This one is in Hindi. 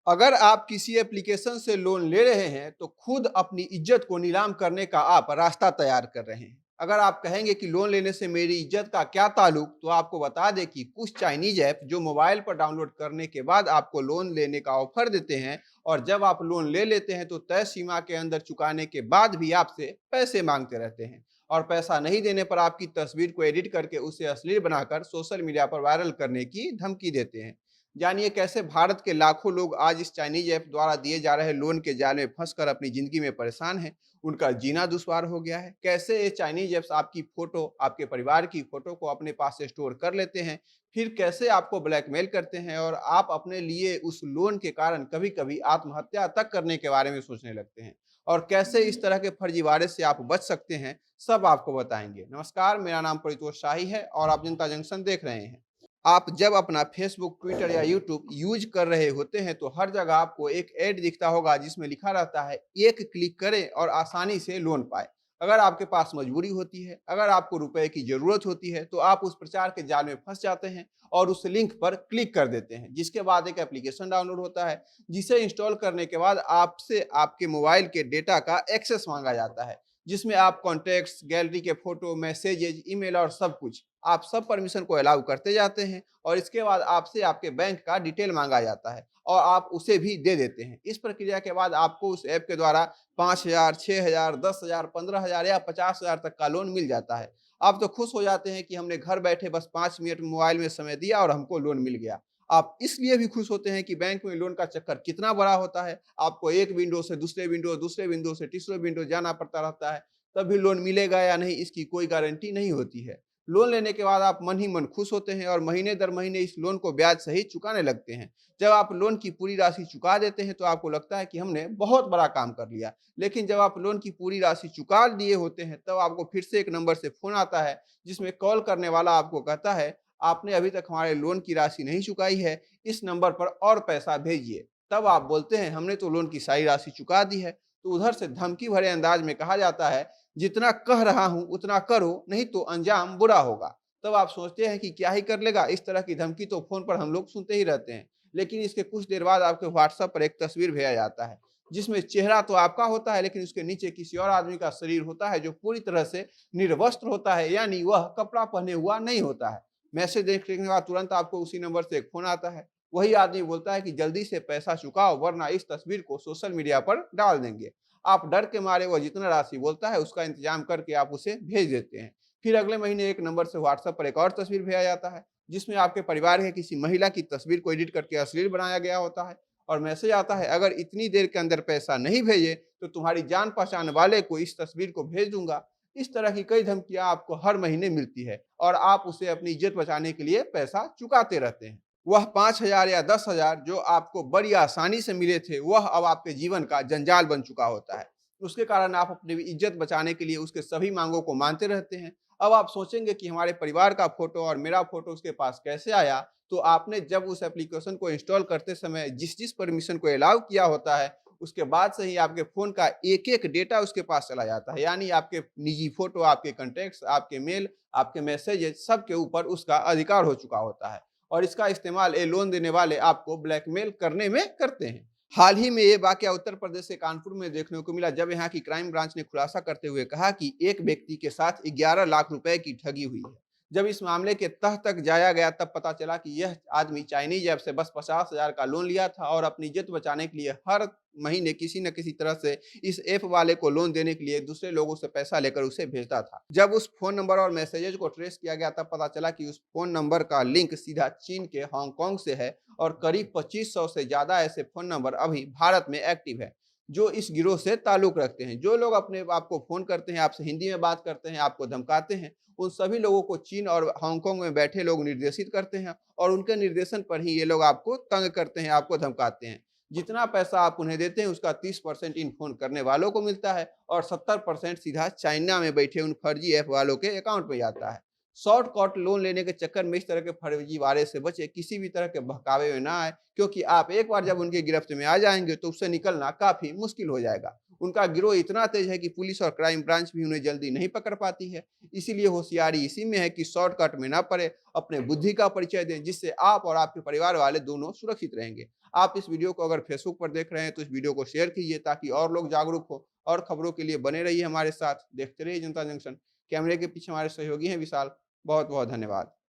अगर आप किसी एप्लीकेशन से लोन ले रहे हैं तो खुद अपनी इज्जत को नीलाम करने का आप रास्ता तैयार कर रहे हैं। अगर आप कहेंगे कि लोन लेने से मेरी इज्जत का क्या ताल्लुक, तो आपको बता दें कि कुछ चाइनीज ऐप जो मोबाइल पर डाउनलोड करने के बाद आपको लोन लेने का ऑफर देते हैं, और जब आप लोन ले लेते हैं तो तय सीमा के अंदर चुकाने के बाद भी आपसे पैसे मांगते रहते हैं। और पैसा नहीं देने पर आपकी तस्वीर को एडिट करके उसे अश्लील बनाकर सोशल मीडिया पर वायरल करने की धमकी देते हैं। जानिए कैसे भारत के लाखों लोग आज इस चाइनीज ऐप द्वारा दिए जा रहे लोन के जाल में फंसकर अपनी जिंदगी में परेशान हैं। उनका जीना दुश्वार हो गया है। कैसे ये चाइनीज ऐप्स आपकी फोटो, आपके परिवार की फोटो को अपने पास से स्टोर कर लेते हैं, फिर कैसे आपको ब्लैकमेल करते हैं और आप अपने लिए उस लोन के कारण कभी कभी आत्महत्या तक करने के बारे में सोचने लगते हैं, और कैसे इस तरह के फर्जीवाड़े से आप बच सकते हैं, सब आपको बताएंगे। नमस्कार, मेरा नाम परितोष शाही है और आप जनता जंक्शन देख रहे हैं। आप जब अपना फेसबुक, ट्विटर या यूट्यूब यूज कर रहे होते हैं तो हर जगह आपको एक ऐड दिखता होगा जिसमें लिखा रहता है, एक क्लिक करें और आसानी से लोन पाएं। अगर आपके पास मजबूरी होती है, अगर आपको रुपए की जरूरत होती है, तो आप उस प्रचार के जाल में फंस जाते हैं और उस लिंक पर क्लिक कर देते हैं, जिसके बाद एक एप्लीकेशन डाउनलोड होता है, जिसे इंस्टॉल करने के बाद आपसे आपके मोबाइल के डेटा का एक्सेस मांगा जाता है, जिसमें आप कॉन्टैक्ट्स, गैलरी के फोटो, मैसेजेज, ईमेल और सब कुछ, आप सब परमिशन को अलाउ करते जाते हैं, और इसके बाद आपसे आपके बैंक का डिटेल मांगा जाता है और आप उसे भी दे देते हैं। इस प्रक्रिया के बाद आपको उस ऐप के द्वारा 5,000, 6,000, 10,000, 15,000 या 50,000 तक का लोन मिल जाता है। आप तो खुश हो जाते हैं कि हमने घर बैठे बस 5 मिनट मोबाइल में समय दिया और हमको लोन मिल गया। आप इसलिए भी खुश होते हैं कि बैंक में लोन का चक्कर कितना बड़ा होता है। आपको एक विंडो से दूसरे विंडो से तीसरे विंडो जाना पड़ता रहता है, तभी लोन मिलेगा या नहीं इसकी कोई गारंटी नहीं होती है। लोन लेने के बाद आप मन ही मन खुश होते हैं और महीने दर महीने इस लोन को ब्याज सहित चुकाने लगते हैं। जब आप लोन की पूरी राशि चुका देते हैं तो आपको लगता है कि हमने बहुत बड़ा काम कर लिया। लेकिन जब आप लोन की पूरी राशि चुका दिए होते हैं तब आपको फिर से एक नंबर से फ़ोन आता है, जिसमें कॉल करने वाला आपको कहता है, आपने अभी तक हमारे लोन की राशि नहीं चुकाई है, इस नंबर पर और पैसा भेजिए। तब आप बोलते हैं, हमने तो लोन की सारी राशि चुका दी है। तो उधर से धमकी भरे अंदाज में कहा जाता है, जितना कह रहा हूँ उतना करो, नहीं तो अंजाम बुरा होगा। तब आप सोचते हैं कि क्या ही कर लेगा, इस तरह की धमकी तो फ़ोन पर हम लोग सुनते ही रहते हैं। लेकिन इसके कुछ देर बाद आपके व्हाट्सएप पर एक तस्वीर भेजा जाता है, जिसमें चेहरा तो आपका होता है लेकिन उसके नीचे किसी और आदमी का शरीर होता है जो पूरी तरह से निर्वस्त्र होता है, यानी वह कपड़ा पहने हुआ नहीं होता है। मैसेज देखने के बाद तुरंत आपको उसी नंबर से एक फ़ोन आता है। वही आदमी बोलता है कि जल्दी से पैसा चुकाओ वरना इस तस्वीर को सोशल मीडिया पर डाल देंगे। आप डर के मारे वह जितना राशि बोलता है उसका इंतजाम करके आप उसे भेज देते हैं। फिर अगले महीने एक नंबर से व्हाट्सएप पर एक और तस्वीर भेजा जाता है, जिसमें आपके परिवार के किसी महिला की तस्वीर को एडिट करके अश्लील बनाया गया होता है, और मैसेज आता है, अगर इतनी देर के अंदर पैसा नहीं भेजे तो तुम्हारी जान पहचान वाले को इस तस्वीर को भेज दूंगा। इस तरह की कई धमकियां आपको हर महीने मिलती है और आप उसे अपनी इज्जत बचाने के लिए पैसा चुकाते रहते हैं। वह 5,000 या 10,000 जो आपको बड़ी आसानी से मिले थे, वह अब आपके जीवन का जंजाल बन चुका होता है। उसके कारण आप अपनी इज्जत बचाने के लिए उसके सभी मांगों को मानते रहते हैं। अब आप सोचेंगे कि हमारे परिवार का फ़ोटो और मेरा फ़ोटो उसके पास कैसे आया? तो आपने जब उस एप्लीकेशन को इंस्टॉल करते समय जिस-जिस परमिशन को अलाउ किया होता है, उसके बाद से ही आपके फ़ोन का एक-एक डेटा उसके पास चला जाता है। यानी आपके निजी फ़ोटो, आपके कॉन्टैक्ट्स, आपके मेल, आपके मैसेजेज़, सब के ऊपर उसका अधिकार हो चुका होता है। और इसका इस्तेमाल ये लोन देने वाले आपको ब्लैकमेल करने में करते हैं। हाल ही में ये वाकया उत्तर प्रदेश के कानपुर में देखने को मिला, जब यहाँ की क्राइम ब्रांच ने खुलासा करते हुए कहा कि एक व्यक्ति के साथ 11 लाख रुपए की ठगी हुई है। जब इस मामले के तह तक जाया गया तब पता चला कि यह आदमी चाइनीज ऐप से बस 50,000 का लोन लिया था और अपनी इज्जत बचाने के लिए हर महीने किसी न किसी तरह से इस ऐप वाले को लोन देने के लिए दूसरे लोगों से पैसा लेकर उसे भेजता था। जब उस फ़ोन नंबर और मैसेजेज को ट्रेस किया गया तब पता चला कि उस फ़ोन नंबर का लिंक सीधा चीन के हांगकांग से है, और करीब 2500 से ज़्यादा ऐसे फ़ोन नंबर अभी भारत में एक्टिव है, जो इस गिरोह से ताल्लुक़ रखते हैं। जो लोग अपने आपको फ़ोन करते हैं, आपसे हिंदी में बात करते हैं, आपको धमकाते हैं, उन सभी लोगों को चीन और हांगकांग में बैठे लोग निर्देशित करते हैं, और उनके निर्देशन पर ही ये लोग आपको तंग करते हैं, आपको धमकाते हैं। जितना पैसा आप उन्हें देते हैं उसका 30% इन फ़ोन करने वालों को मिलता है और 70% सीधा चाइना में बैठे उन फर्जी ऐप वालों के अकाउंट में जाता है। शॉर्टकट लोन लेने के चक्कर में इस तरह के फर्जीवाड़े से बचें, किसी भी तरह के बहकावे में ना आए, क्योंकि आप एक बार जब उनकी गिरफ्त में आ जाएँगे तो उससे निकलना काफ़ी मुश्किल हो जाएगा। उनका गिरोह इतना तेज है कि पुलिस और क्राइम ब्रांच भी उन्हें जल्दी नहीं पकड़ पाती है। इसीलिए होशियारी इसी में है कि शॉर्टकट में ना पड़े, अपने बुद्धि का परिचय दें, जिससे आप और आपके परिवार वाले दोनों सुरक्षित रहेंगे। आप इस वीडियो को अगर फेसबुक पर देख रहे हैं तो इस वीडियो को शेयर कीजिए ताकि और लोग जागरूक हो, और खबरों के लिए बने रहिए हमारे साथ। देखते रहिए जनता जंक्शन। कैमरे के पीछे हमारे सहयोगी हैं विशाल। बहुत बहुत धन्यवाद।